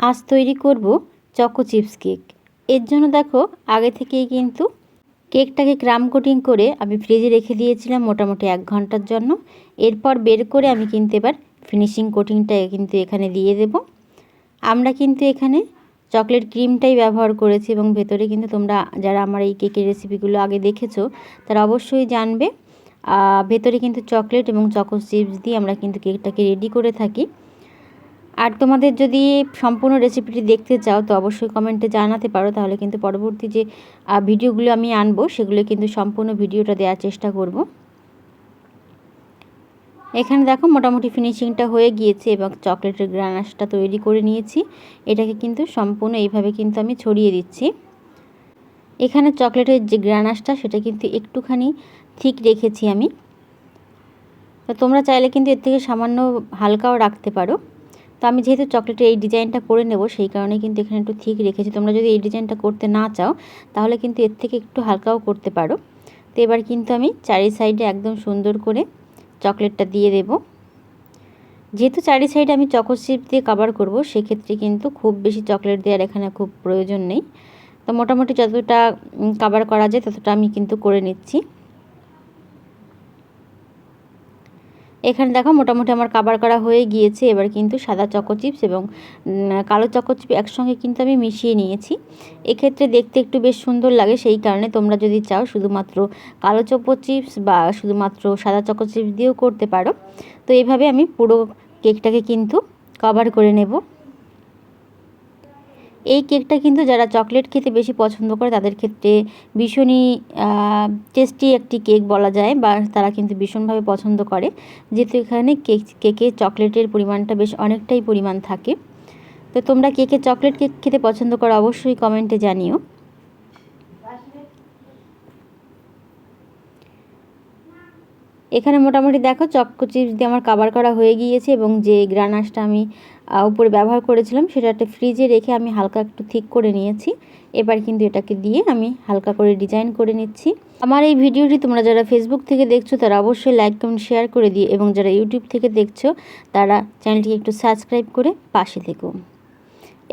আজ তৈরি করব চকো চিপস কেক। এর জন্য দেখো আগে থেকেই কিন্তু কেকটাকে ক্রাম কোটিং করে আমি ফ্রিজে রেখে দিয়েছিলাম মোটামুটি 1 ঘন্টার জন্য। এরপর বের করে আমি কিন্তু এবার ফিনিশিং কোটিংটা কিন্তু এখানে দিয়ে দেব। আমরা কিন্তু এখানে চকলেট ক্রিমটাই ব্যবহার করেছি এবং ভেতরে কিন্তু তোমরা যারা আমার এই কেকের রেসিপিগুলো আগে দেখেছো তারা অবশ্যই জানবে ভেতরে কিন্তু চকলেট এবং চকো চিপস দিয়ে আমরা কিন্তু কেকটাকে রেডি করে থাকি। আর তোমাদের যদি সম্পূর্ণ রেসিপিটি দেখতে চাও তো অবশ্যই কমেন্টে জানাতে পারো, তাহলে কিন্তু পরবর্তী যে ভিডিওগুলো আমি আনবো সেগুলো কিন্তু সম্পূর্ণ ভিডিওটা দেওয়ার চেষ্টা করব। এখানে দেখো মোটামুটি ফিনিশিংটা হয়ে গিয়েছে এবং চকলেটের গ্রানাশটা তৈরি করে নিয়েছি। এটাকে কিন্তু সম্পূর্ণ এইভাবে কিন্তু আমি ছড়িয়ে দিচ্ছি। এখানে চকলেটের যে গ্রানাশটা সেটা কিন্তু একটুখানি ঠিক রেখেছি আমি, তো তোমরা চাইলে কিন্তু এর থেকে সামান্য হালকাও রাখতে পারো। তো আমি যেহেতু চকলেটের এই ডিজাইনটা করে নেব সেই কারণে কিন্তু এখানে একটু ঠিক রেখেছি। তোমরা যদি এই ডিজাইনটা করতে না চাও তাহলে কিন্তু এর থেকে একটু হালকাও করতে পারো। তো এবার কিন্তু আমি চারি সাইডে একদম সুন্দর করে চকলেটটা দিয়ে দেব। যেহেতু চারি সাইডে আমি চকো চিপ দিয়ে কভার করব সেক্ষেত্রে কিন্তু খুব বেশি চকলেট দেওয়ার এখানে খুব প্রয়োজন নেই। তো মোটামুটি যতটা কভার করা যায় ততটা আমি কিন্তু করে নিচ্ছি। এখানে দেখো মোটামুটি আমার কভার করা হয়ে গিয়েছে। এবার কিন্তু সাদা চকো চিপস এবং কালো চকো চিপ একসঙ্গে কিন্তু আমি মিশিয়ে নিয়েছি। এক্ষেত্রে দেখতে একটু বেশ সুন্দর লাগে, সেই কারণে তোমরা যদি চাও শুধুমাত্র কালো চকো চিপস বা শুধুমাত্র সাদা চকো চিপস দিয়েও করতে পারো। তো এইভাবে আমি পুরো কেকটাকে কিন্তু কভার করে নেব। এই কেকটা কিন্তু যারা চকলেট খেতে বেশি পছন্দ করে তাদের ক্ষেত্রে ভীষণই টেস্টি একটি কেক বলা যায়, বা তারা কিন্তু ভীষণভাবে পছন্দ করে, যেহেতু এখানে কেকে চকলেটের পরিমাণটা বেশ অনেকটাই পরিমাণ থাকে। তো তোমরা চকলেট কেক খেতে পছন্দ করো অবশ্যই কমেন্টে জানিও। এখানে মোটামুটি দেখো চকো চিপস দিয়ে আমার কভার করা হয়ে গিয়েছে এবং যে গ্রানাশটা আমি উপরে ব্যবহার করেছিলাম সেটা একটা ফ্রিজে রেখে আমি হালকা একটু ঠিক করে নিয়েছি। এবার কিন্তু এটাকে দিয়ে আমি হালকা করে ডিজাইন করে নিচ্ছি। আমার এই ভিডিওটি তোমরা যারা ফেসবুক থেকে দেখছো তারা অবশ্যই লাইক কমেন্ট শেয়ার করে দিও এবং যারা ইউটিউব থেকে দেখছো তারা চ্যানেলটিকে একটু সাবস্ক্রাইব করে পাশে থেকো।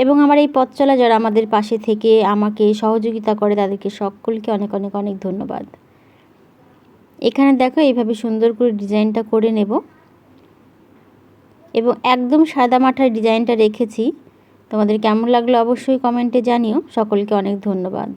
এবং আমার এই পথ চলা যারা আমাদের পাশে থেকে আমাকে সহযোগিতা করে তাদেরকে সকলকে অনেক অনেক অনেক ধন্যবাদ। এখানে দেখো এইভাবে সুন্দর করে ডিজাইনটা করে নেব এবং একদম সাদা মাটার ডিজাইনটা রেখেছি। তোমাদের কেমন লাগলো অবশ্যই কমেন্টে জানিও। সকলকে অনেক ধন্যবাদ।